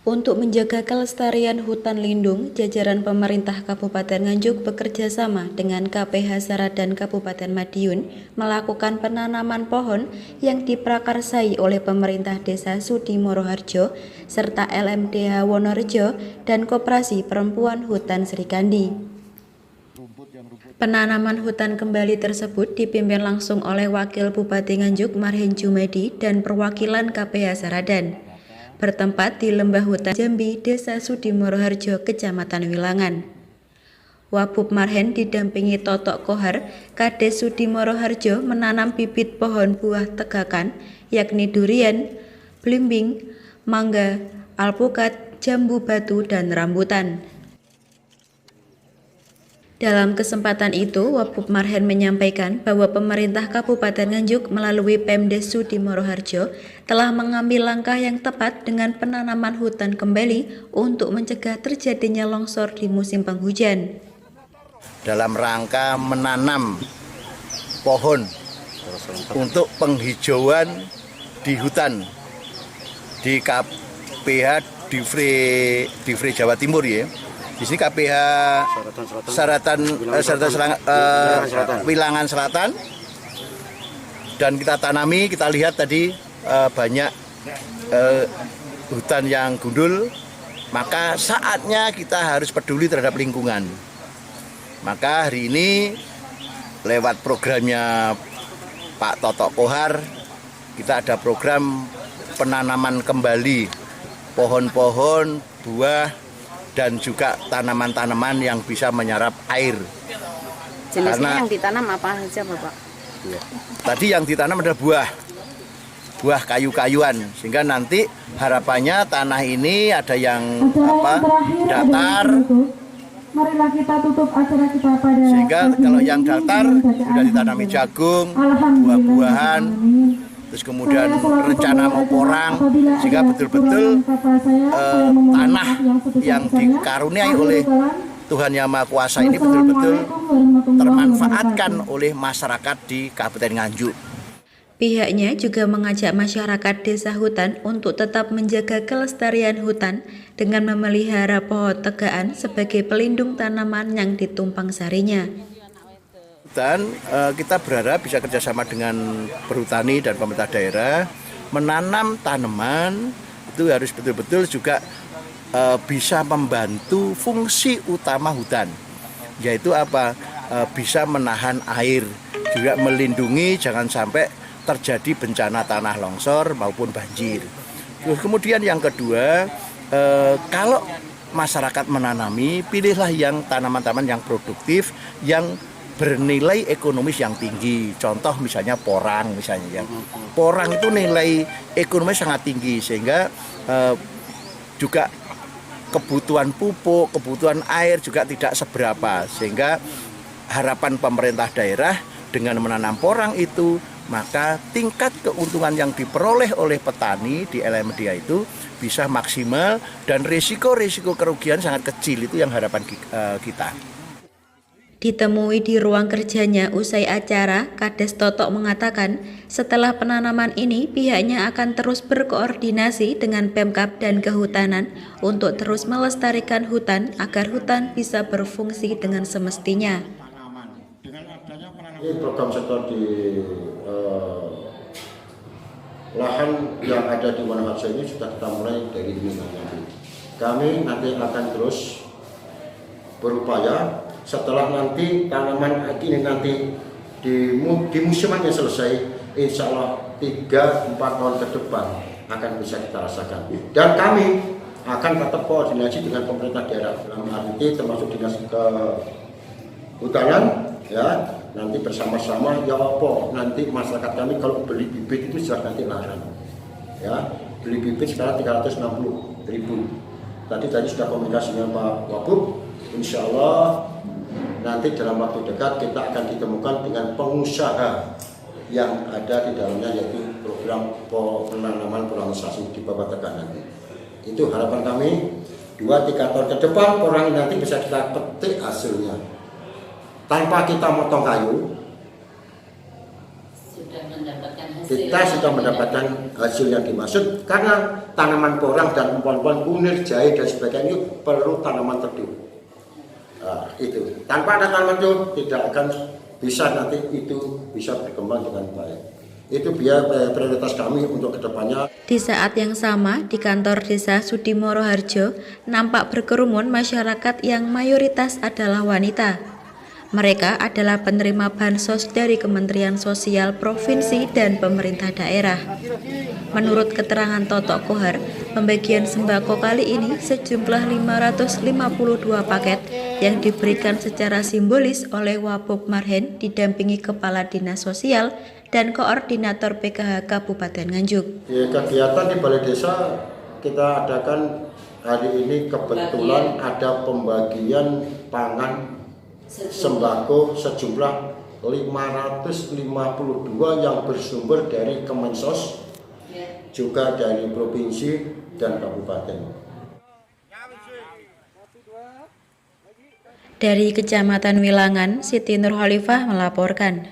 Untuk menjaga kelestarian hutan lindung, jajaran pemerintah Kabupaten Nganjuk bekerja sama dengan KPH Saradan Kabupaten Madiun melakukan penanaman pohon yang diprakarsai oleh pemerintah Desa Sudimoro Harjo serta LMDH Wonorejo dan Koperasi Perempuan Hutan Srikandi. Penanaman hutan kembali tersebut dipimpin langsung oleh Wakil Bupati Nganjuk Marhen Jumedi dan perwakilan KPH Saradan. Bertempat di Lembah Hutan Jambi, Desa Sudimoro Harjo, Kecamatan Wilangan. Wabub Marhen didampingi Totok Kohar, Kades Sudimoro Harjo menanam bibit pohon buah tegakan, yakni durian, blimbing, mangga, alpukat, jambu batu, dan rambutan. Dalam kesempatan itu, Wabub Marhen menyampaikan bahwa pemerintah Kabupaten Nganjuk melalui Pemdes Sudimoro Harjo telah mengambil langkah yang tepat dengan penanaman hutan kembali untuk mencegah terjadinya longsor di musim penghujan. Dalam rangka menanam pohon untuk penghijauan di hutan di KPH Divre Jawa Timur ya. Di sini KPH Wilangan Selatan, dan kita tanami, kita lihat tadi banyak hutan yang gundul, maka saatnya kita harus peduli terhadap lingkungan. Maka hari ini lewat programnya Pak Totok Kohar, kita ada program penanaman kembali pohon-pohon, buah, dan juga tanaman-tanaman yang bisa menyerap air. Jenisnya yang ditanam apa saja, Bapak? Tadi yang ditanam adalah buah kayu-kayuan, sehingga nanti harapannya tanah ini ada yang datar. Marilah kita tutup acara kita pada sehingga kalau yang datar sudah ditanami jagung, buah-buahan, terus kemudian rencana mau porang, sehingga betul-betul tanah yang dikaruniai oleh Tuhan Yang Maha Kuasa ini betul-betul termanfaatkan oleh masyarakat di Kabupaten Nganjuk. Pihaknya juga mengajak masyarakat desa hutan untuk tetap menjaga kelestarian hutan dengan memelihara pohon tegaan sebagai pelindung tanaman yang ditumpang sarinya. Dan kita berharap bisa kerjasama dengan perhutani dan pemerintah daerah menanam tanaman itu harus betul-betul juga bisa membantu fungsi utama hutan, yaitu apa? Bisa menahan air, juga melindungi jangan sampai terjadi bencana tanah longsor maupun banjir. Terus kemudian yang kedua, kalau masyarakat menanami, pilihlah yang tanaman-tanaman yang produktif, yang bernilai ekonomis yang tinggi. Contoh misalnya porang misalnya ya. Porang itu nilai ekonomis sangat tinggi, sehingga juga kebutuhan pupuk, kebutuhan air juga tidak seberapa, sehingga harapan pemerintah daerah dengan menanam porang itu, maka tingkat keuntungan yang diperoleh oleh petani di LMDH itu bisa maksimal dan risiko kerugian sangat kecil. Itu yang harapan kita. Ditemui di ruang kerjanya usai acara, Kades Totok mengatakan setelah penanaman ini pihaknya akan terus berkoordinasi dengan Pemkab dan Kehutanan untuk terus melestarikan hutan agar hutan bisa berfungsi dengan semestinya. Ini program sektor di lahan yang ada di Wonoharjo ini sudah kita mulai dari ini nanti. Kami nanti akan terus berupaya setelah nanti tanaman ini nanti di musimannya selesai, insya Allah 3-4 tahun ke depan akan bisa kita rasakan. Dan kami akan tetap koordinasi dengan pemerintah daerah, nanti termasuk dinas kehutanan, ya nanti bersama-sama ya apa nanti masyarakat kami kalau beli bibit itu sudah nanti larang, ya beli bibit sekarang 360.000. Tadi sudah komunikasi dengan Pak Wabub, insya Allah nanti dalam waktu dekat kita akan ditemukan dengan pengusaha yang ada di dalamnya, yaitu program penanaman polarisasi di bawah tekanan. Itu harapan kami 2-3 tahun ke depan orang nanti bisa kita petik hasilnya tanpa kita motong kayu, kita sudah mendapatkan hasil yang dimaksud, karena tanaman porang dan empon-empon, kunir, jahe dan sebagainya itu perlu tanaman teduh. Nah, itu tanpa ada tanaman itu tidak akan bisa nanti itu bisa berkembang dengan baik. Itu biar prioritas kami untuk kedepannya. Di saat yang sama, di kantor desa Sudimoro Harjo, nampak berkerumun masyarakat yang mayoritas adalah wanita. Mereka adalah penerima bansos dari Kementerian Sosial Provinsi dan pemerintah daerah. Menurut keterangan Toto Kohar, pembagian sembako kali ini sejumlah 552 paket yang diberikan secara simbolis oleh Wapop Marhen didampingi Kepala Dinas Sosial dan Koordinator PKH Kabupaten Nganjuk. Kegiatan di Balai Desa kita adakan hari ini kebetulan ada pembagian pangan sembako sejumlah 552 yang bersumber dari Kemensos, juga dari provinsi dan kabupaten. Dari Kecamatan Wilangan, Siti Nurholifah melaporkan.